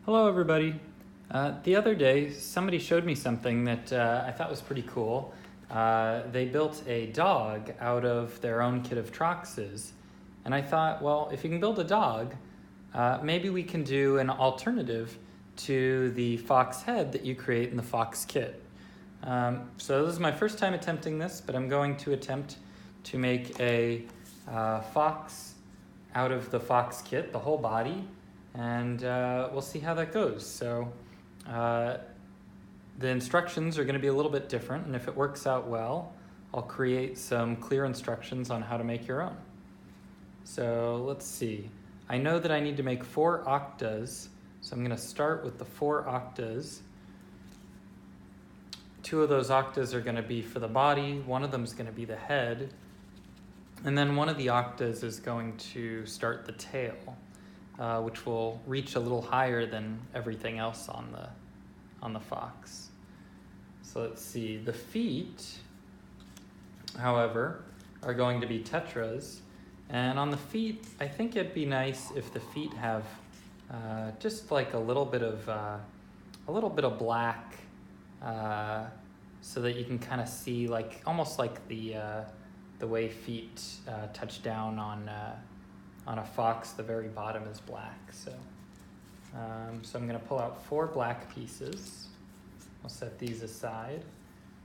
Hello everybody. The other day somebody showed me something that I thought was pretty cool. They built a dog out of their own kit of Troxes. And I thought, well, if you can build a dog, maybe we can do an alternative to the fox head that you create in the Fox Kit. So this is my first time attempting this, but I'm going to attempt to make a fox out of the Fox Kit, the whole body, and we'll see how that goes. So the instructions are going to be a little bit different, and if it works out well, I'll create some clear instructions on how to make your own. So let's see. I know that I need to make 4 octas, so I'm going to start with the 4 octas. 2 of those octas are going to be for the body, one of them is going to be the head, and then one of the octas is going to start the tail, which will reach a little higher than everything else on the fox. So let's see, the feet, however, are going to be tetras, and on the feet, I think it'd be nice if the feet have just like a little bit of black, so that you can kind of see, like almost like the way feet touch down on a fox. The very bottom is black. So I'm going to pull out 4 black pieces. I'll set these aside.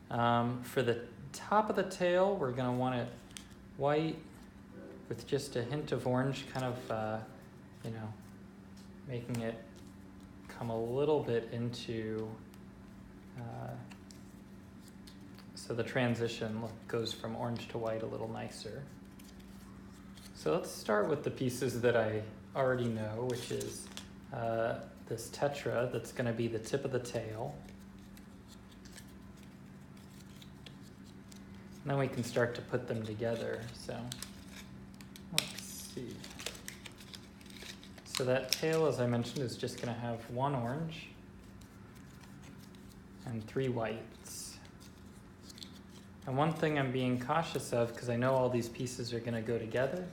For the top of the tail, we're going to want it white with just a hint of orange, kind of, making it come a little bit into, so the transition goes from orange to white a little nicer. So let's start with the pieces that I already know, which is this tetra that's going to be the tip of the tail. And then we can start to put them together. So let's see. So that tail, as I mentioned, is just going to have 1 orange and 3 whites. And one thing I'm being cautious of, because I know all these pieces are going to go together,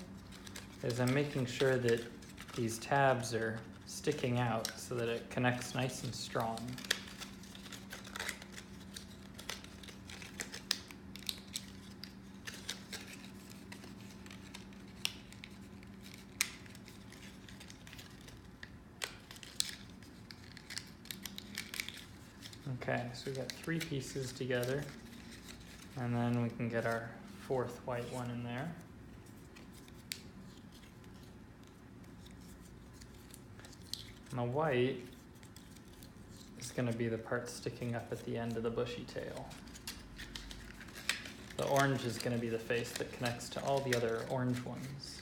is I'm making sure that these tabs are sticking out so that it connects nice and strong. Okay, so we got 3 pieces together, and then we can get our 4th white one in there. And the white is going to be the part sticking up at the end of the bushy tail. The orange is going to be the face that connects to all the other orange ones.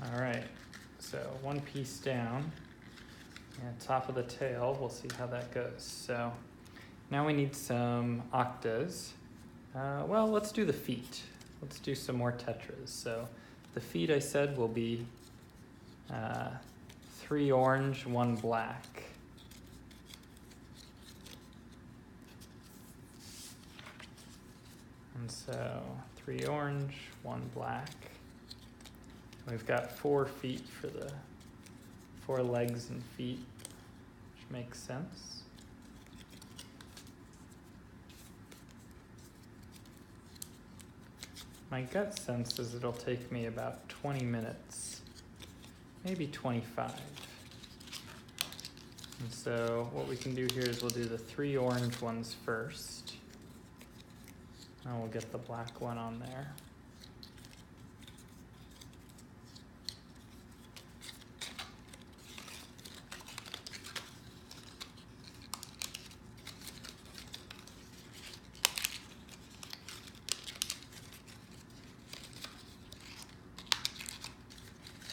All right, so 1 piece down. And top of the tail, we'll see how that goes. So now we need some octas. Well, let's do the feet. Let's do some more tetras. So the feet, I said, will be 3 orange, 1 black. And so 3 orange, 1 black. We've got 4 feet for the 4 legs and feet, which makes sense. My gut sense is it'll take me about 20 minutes, maybe 25. And so what we can do here is we'll do the 3 orange ones first, and we'll get the black one on there.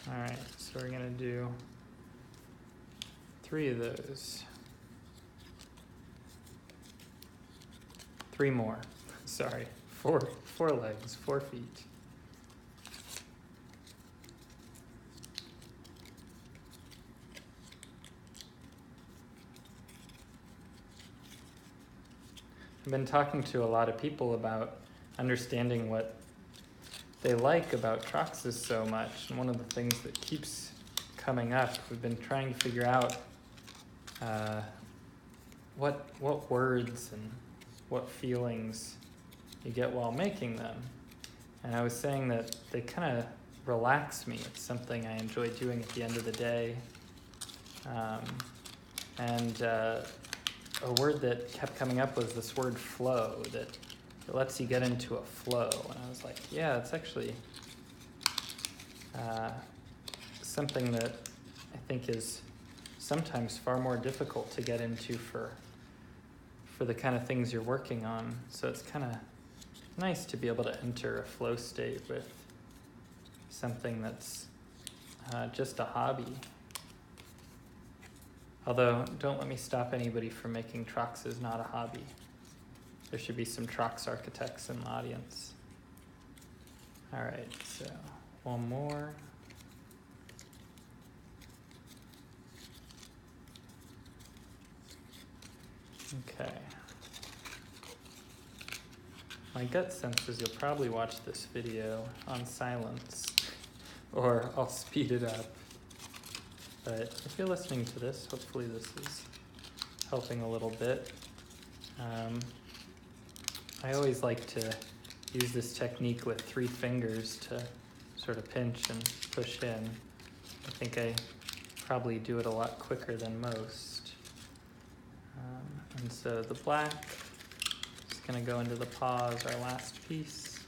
All right, so we're gonna do 3 of those. 3 more, sorry, 4 legs, 4 feet. I've been talking to a lot of people about understanding what they like about Troxes so much, and one of the things that keeps coming up, we've been trying to figure out what words and what feelings you get while making them. And I was saying that they kind of relax me. It's something I enjoy doing at the end of the day. A word that kept coming up was this word flow, that it lets you get into a flow. And I was like, yeah, it's actually something that I think is sometimes far more difficult to get into for the kind of things you're working on. So it's kind of nice to be able to enter a flow state with something that's just a hobby. Although, don't let me stop anybody from making Troxes not a hobby. There should be some Trox architects in the audience. All right, so one more. Okay. My gut sense is you'll probably watch this video on silence, or I'll speed it up. But if you're listening to this, hopefully this is helping a little bit. I always like to use this technique with 3 fingers to sort of pinch and push in. I think I probably do it a lot quicker than most. And so the black is going to go into the paw as our last piece.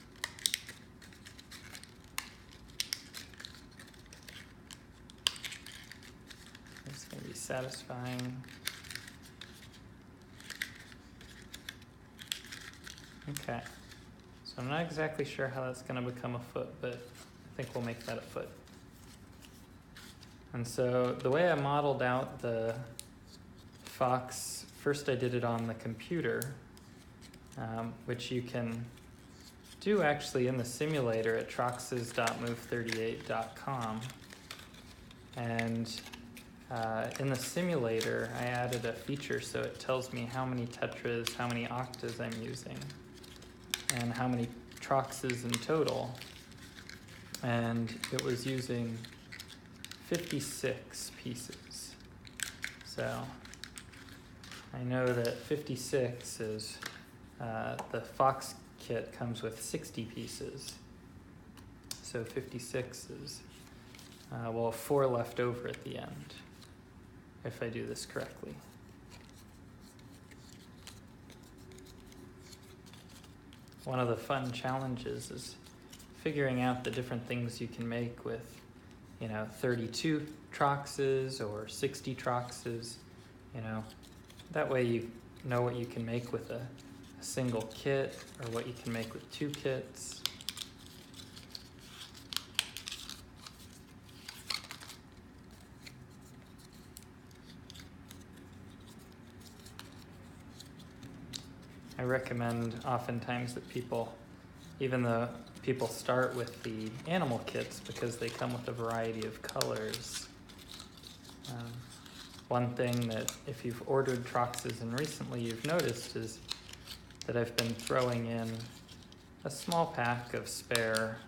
It's going to be satisfying. Okay, so I'm not exactly sure how that's going to become a foot, but I think we'll make that a foot. And so the way I modeled out the fox, first I did it on the computer, which you can do actually in the simulator at troxes.move38.com. And in the simulator, I added a feature so it tells me how many tetras, how many octas I'm using, and how many Troxes in total. And it was using 56 pieces. So I know that 56 is, the Fox kit comes with 60 pieces. So 56 is, we'll have 4 left over at the end, if I do this correctly. One of the fun challenges is figuring out the different things you can make with, 32 Troxes or 60 Troxes, That way you know what you can make with a single kit or what you can make with 2 kits. I recommend oftentimes that people, even though people start with the animal kits because they come with a variety of colors. One thing that if you've ordered Troxes and recently you've noticed is that I've been throwing in a small pack of spare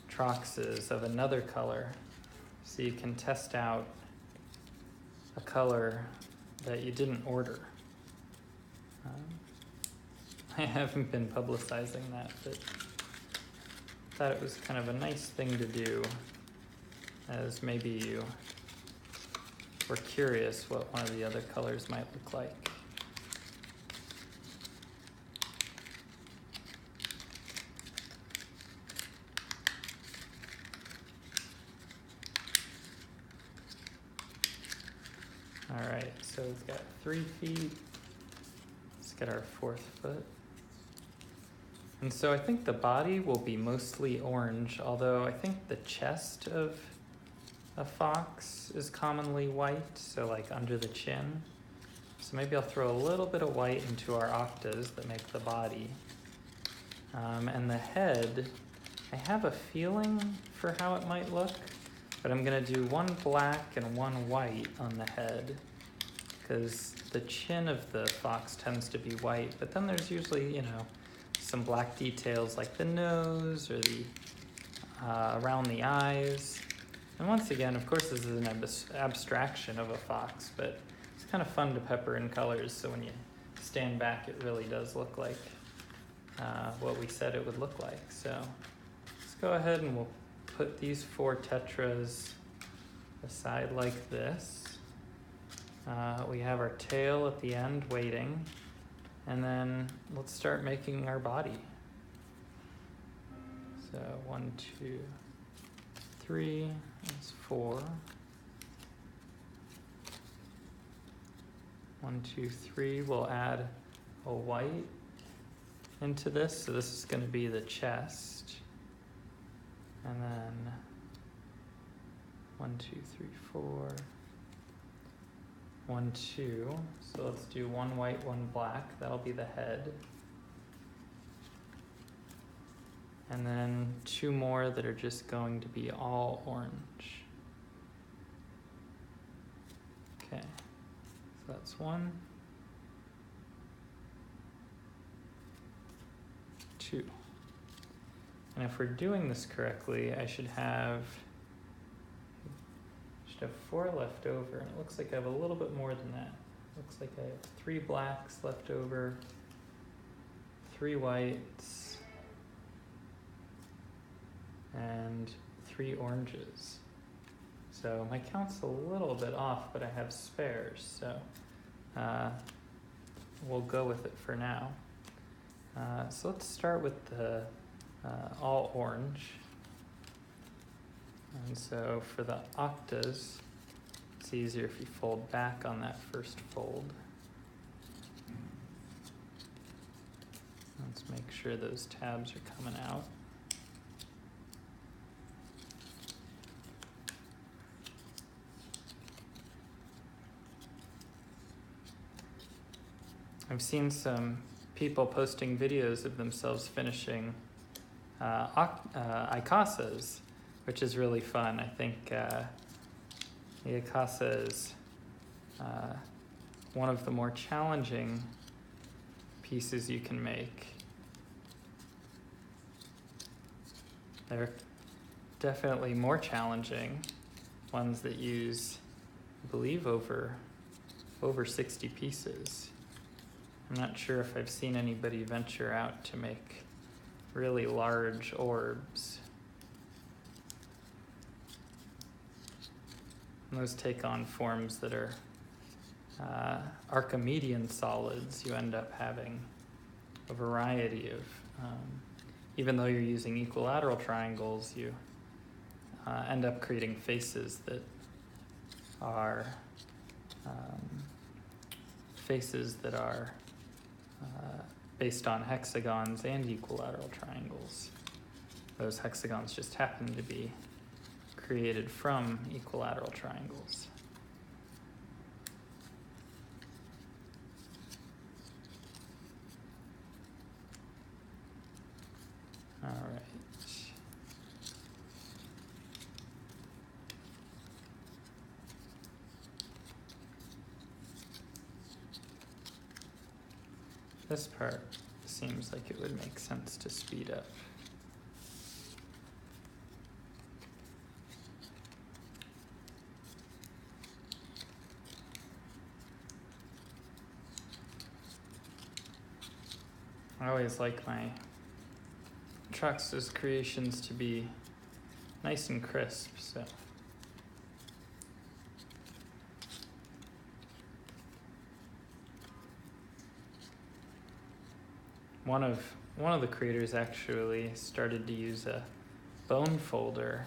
Troxes of another color so you can test out a color that you didn't order. I haven't been publicizing that, but thought it was kind of a nice thing to do, as maybe you were curious what one of the other colors might look like. All right, so we've got 3 feet. Let's get our 4th foot. And so I think the body will be mostly orange, although I think the chest of a fox is commonly white, so like under the chin. So maybe I'll throw a little bit of white into our octas that make the body. And the head, I have a feeling for how it might look, but I'm gonna do 1 black and 1 white on the head, because the chin of the fox tends to be white, but then there's usually, you know, some black details like the nose or the around the eyes. And once again, of course, this is an abstraction of a fox, but it's kind of fun to pepper in colors, so when you stand back, it really does look like what we said it would look like. So let's go ahead and we'll put these 4 tetras aside like this. We have our tail at the end waiting, and then let's start making our body. So 1, 2, 3, that's 4. 1, 2, 3, we'll add a white into this. So this is going to be the chest. And then 1, 2, 3, 4. 1, 2. So let's do 1 white, 1 black. That'll be the head. And then 2 more that are just going to be all orange. Okay, so that's 1, 2. And if we're doing this correctly, I should have 4 left over, and it looks like I have a little bit more than that. Looks like I have 3 blacks left over, 3 whites, and 3 oranges. So my count's a little bit off, but I have spares, so we'll go with it for now. So let's start with the all orange. And so for the octas, it's easier if you fold back on that first fold. Let's make sure those tabs are coming out. I've seen some people posting videos of themselves finishing icasas, which is really fun. I think the icasa is one of the more challenging pieces you can make. They're definitely more challenging ones that use, I believe, over 60 pieces. I'm not sure if I've seen anybody venture out to make really large orbs. And those take on forms that are Archimedean solids. You end up having a variety of, even though you're using equilateral triangles, you end up creating faces that are based on hexagons and equilateral triangles. Those hexagons just happen to be created from equilateral triangles. All right. This part seems like it would make sense to speed up. I always like my Troxes creations to be nice and crisp, so. One of the creators actually started to use a bone folder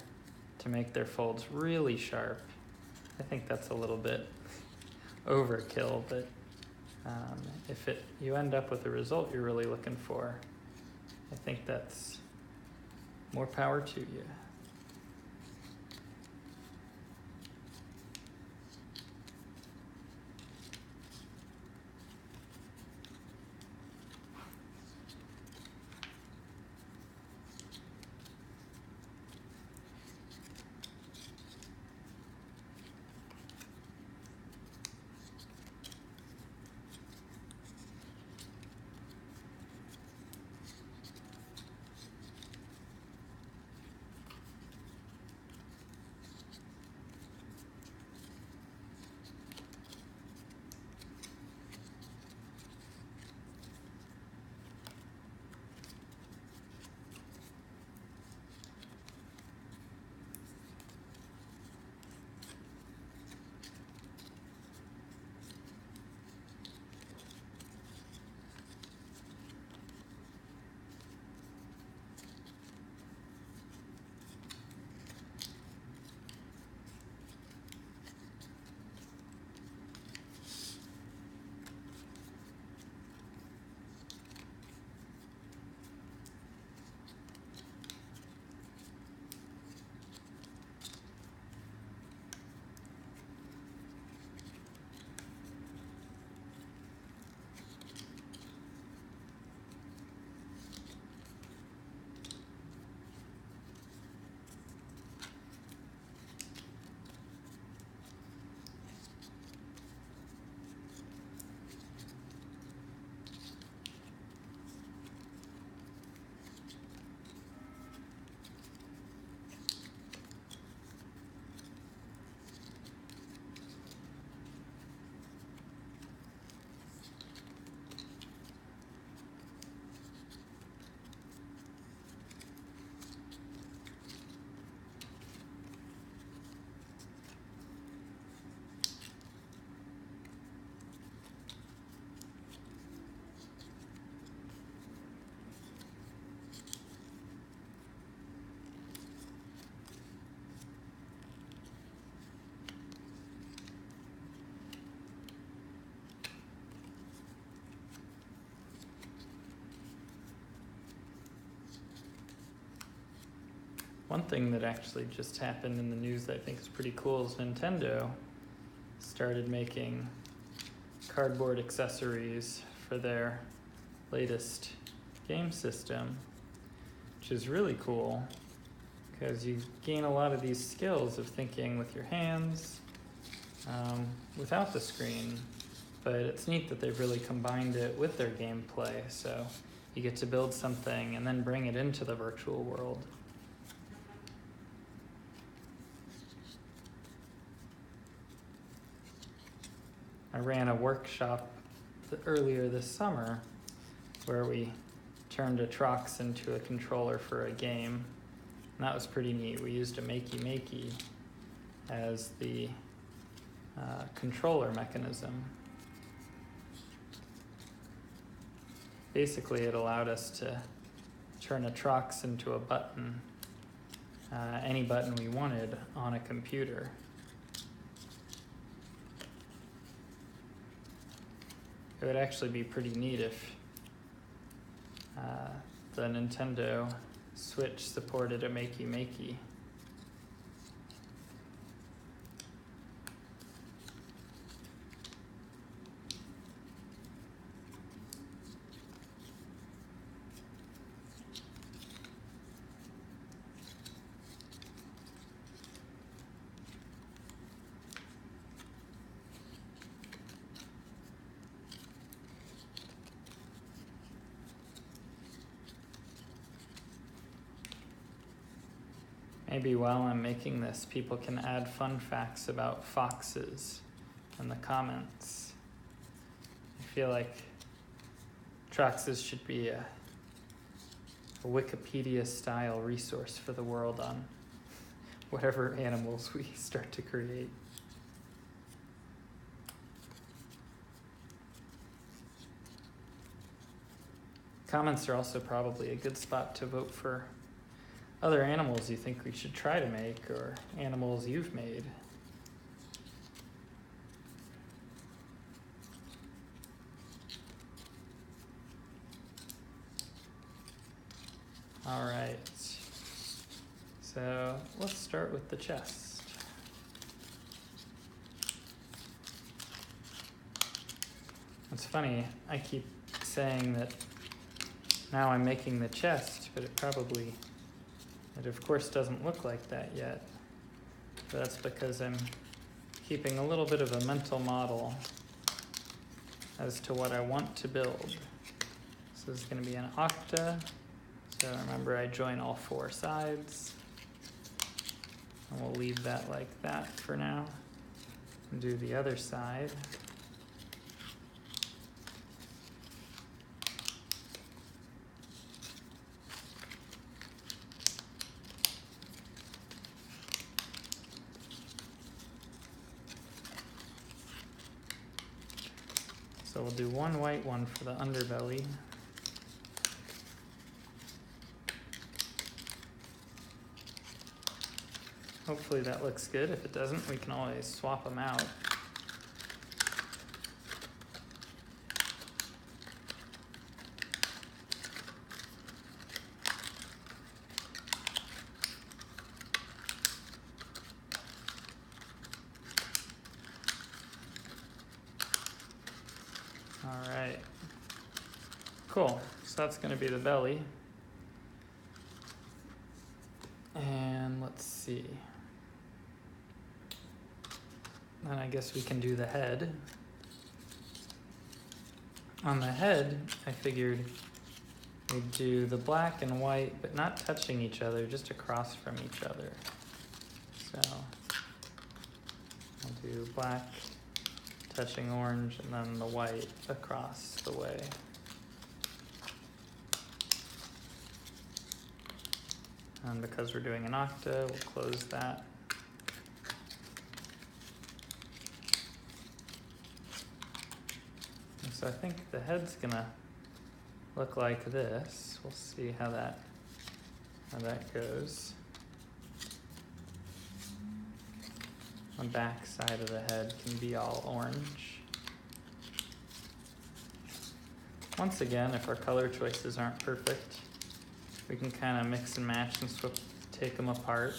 to make their folds really sharp. I think that's a little bit overkill, but if you end up with the result you're really looking for, I think that's more power to you. One thing that actually just happened in the news that I think is pretty cool is Nintendo started making cardboard accessories for their latest game system, which is really cool because you gain a lot of these skills of thinking with your hands without the screen. But it's neat that they've really combined it with their gameplay, so you get to build something and then bring it into the virtual world. I ran a workshop earlier this summer where we turned a Trox into a controller for a game. And that was pretty neat. We used a makey as the controller mechanism. Basically, it allowed us to turn a Trox into a button, any button we wanted on a computer. It would actually be pretty neat if the Nintendo Switch supported a makey. Maybe while I'm making this, people can add fun facts about foxes in the comments. I feel like Troxes should be a Wikipedia-style resource for the world on whatever animals we start to create. Comments are also probably a good spot to vote for other animals you think we should try to make, or animals you've made. All right, so let's start with the chest. It's funny, I keep saying that now I'm making the chest, but it of course doesn't look like that yet. But that's because I'm keeping a little bit of a mental model as to what I want to build. So this is going to be an octa. So remember, I join all four sides. And we'll leave that like that for now. And do the other side. So we'll do one white one for the underbelly. Hopefully that looks good. If it doesn't, we can always swap them out. All right, cool. So that's going to be the belly. And let's see. Then I guess we can do the head. On the head, I figured we'd do the black and white, but not touching each other, just across from each other. So I'll do black touching orange, and then the white across the way. And because we're doing an octa, we'll close that. And so I think the head's gonna look like this. We'll see how that goes. The back side of the head can be all orange. Once again, if our color choices aren't perfect, we can kind of mix and match and swap take them apart.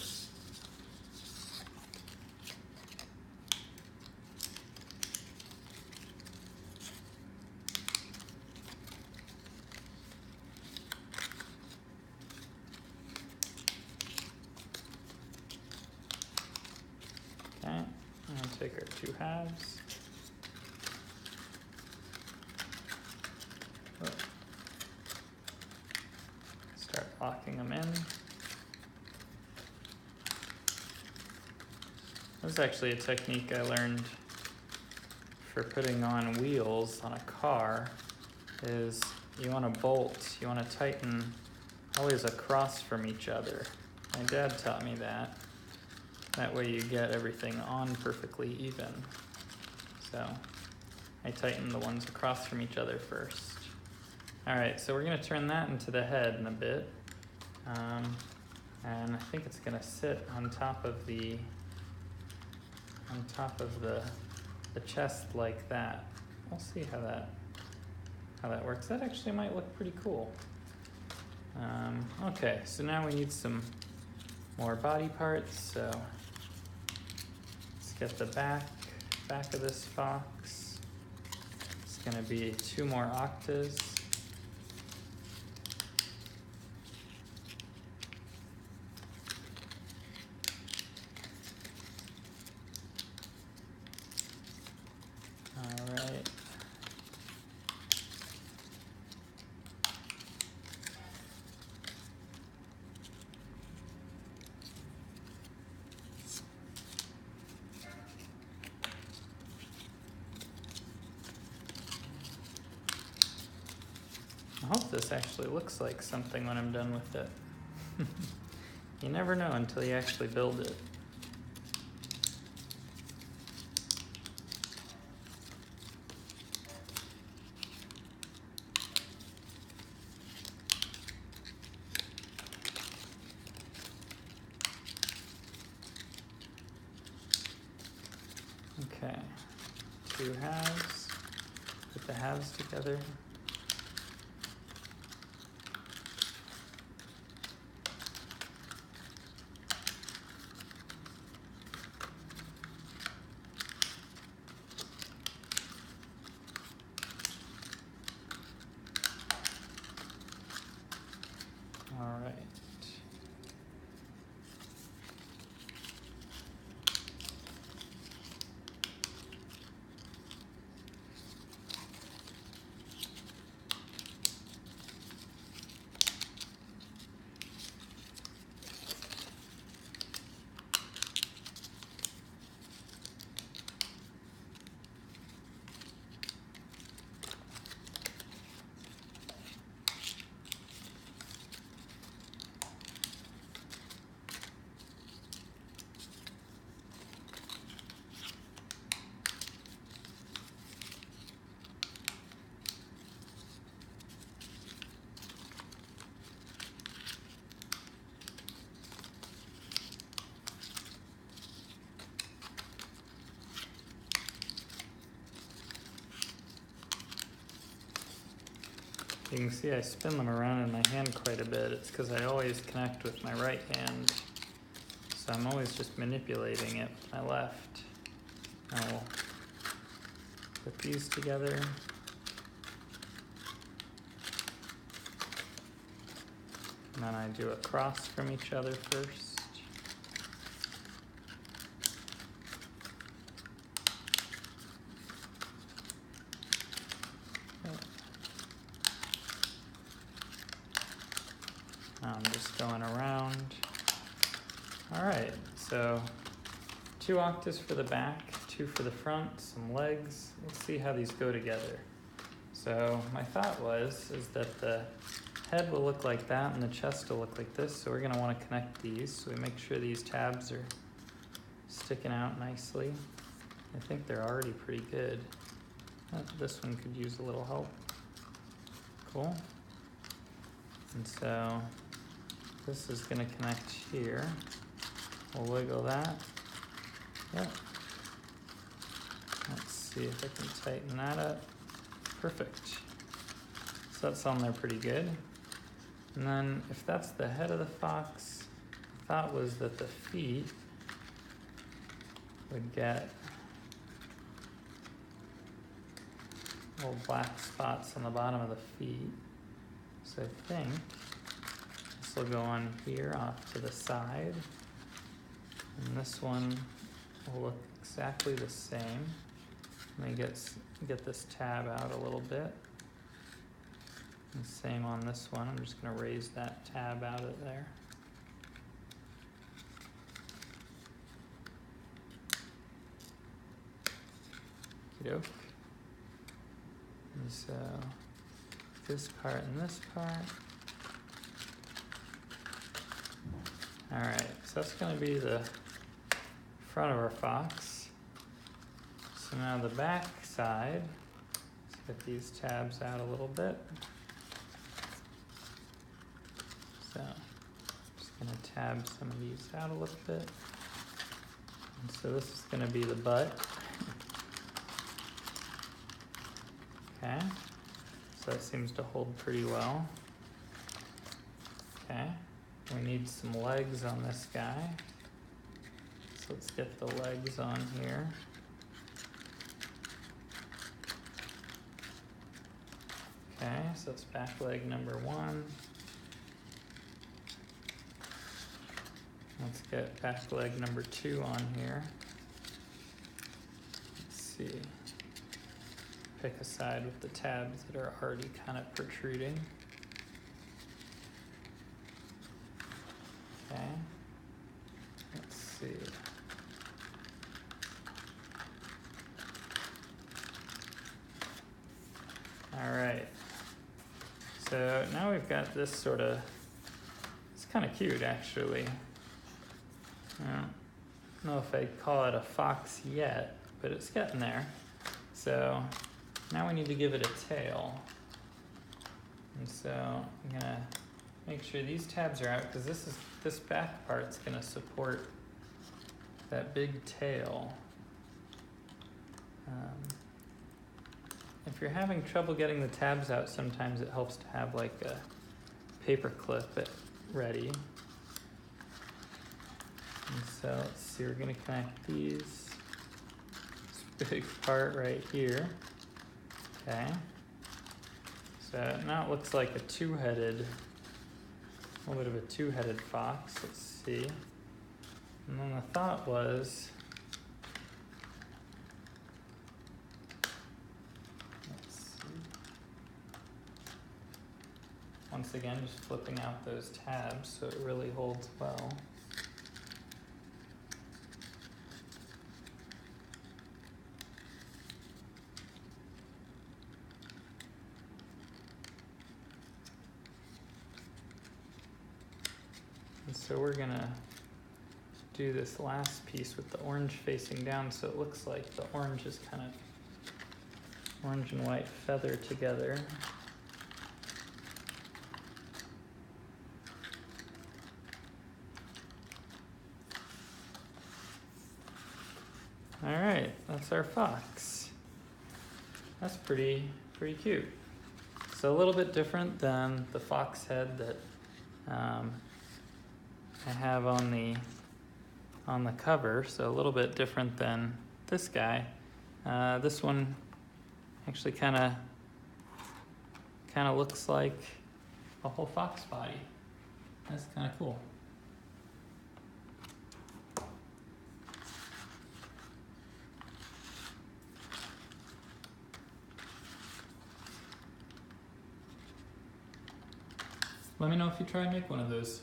Okay, I'm gonna take our two halves. Oh. Start locking them in. This is actually a technique I learned for putting on wheels on a car. Is you want to bolt, you want to tighten always across from each other. My dad taught me that. That way you get everything on perfectly even. So I tighten the ones across from each other first. All right, so we're gonna turn that into the head in a bit. And I think it's gonna sit on top of the chest like that. We'll see how that works. That actually might look pretty cool. Okay, so now we need some more body parts. So let's get the back of this fox. It's gonna be 2 more octas. All right. I hope this actually looks like something when I'm done with it. You never know until you actually build it. Okay, 2 halves, put the halves together. All right. You can see I spin them around in my hand quite a bit. It's because I always connect with my right hand. So I'm always just manipulating it with my left. I will put these together. And then I do a cross from each other first. I'm just going around. All right, so 2 octas for the back, 2 for the front, some legs. Let's see how these go together. So my thought is that the head will look like that and the chest will look like this. So we're gonna wanna connect these so we make sure these tabs are sticking out nicely. I think they're already pretty good. This one could use a little help. Cool. And so this is gonna connect here. We'll wiggle that. Yep. Let's see if I can tighten that up. Perfect. So that's on there pretty good. And then if that's the head of the fox, thought was that the feet would get little black spots on the bottom of the feet. So I think this will go on here off to the side. And this one will look exactly the same. Let me get this tab out a little bit. And same on this one. I'm just going to raise that tab out of there. Okey-doke. And so this part and this part. All right, so that's going to be the front of our fox. So now the back side, let's get these tabs out a little bit. So just going to tab some of these out a little bit. And so this is going to be the butt. Okay, so that seems to hold pretty well. Okay, we need some legs on this guy. So let's get the legs on here. Okay, so it's back leg number 1. Let's get back leg number 2 on here. Let's see. Pick a side with the tabs that are already kind of protruding. Okay. Let's see. All right. So now we've got this sort of, it's kind of cute actually. I don't know if I'd call it a fox yet, but it's getting there. So now we need to give it a tail. And so I'm gonna make sure these tabs are out because this back part's gonna support that big tail. If you're having trouble getting the tabs out, sometimes it helps to have like a paper clip ready. And so let's see, we're gonna connect this big part right here. Okay. So now it looks like a two-headed, a little bit of a two-headed fox. Let's see. And then the thought was, let's see. Once again, just flipping out those tabs so it really holds well. So we're gonna do this last piece with the orange facing down so it looks like the orange is kind of orange and white feather together. All right, that's our fox. That's pretty cute. So a little bit different than the fox head that I have on the cover, so a little bit different than this guy. This one actually kind of looks like a whole fox body. That's kind of cool. Let me know if you try and make one of those.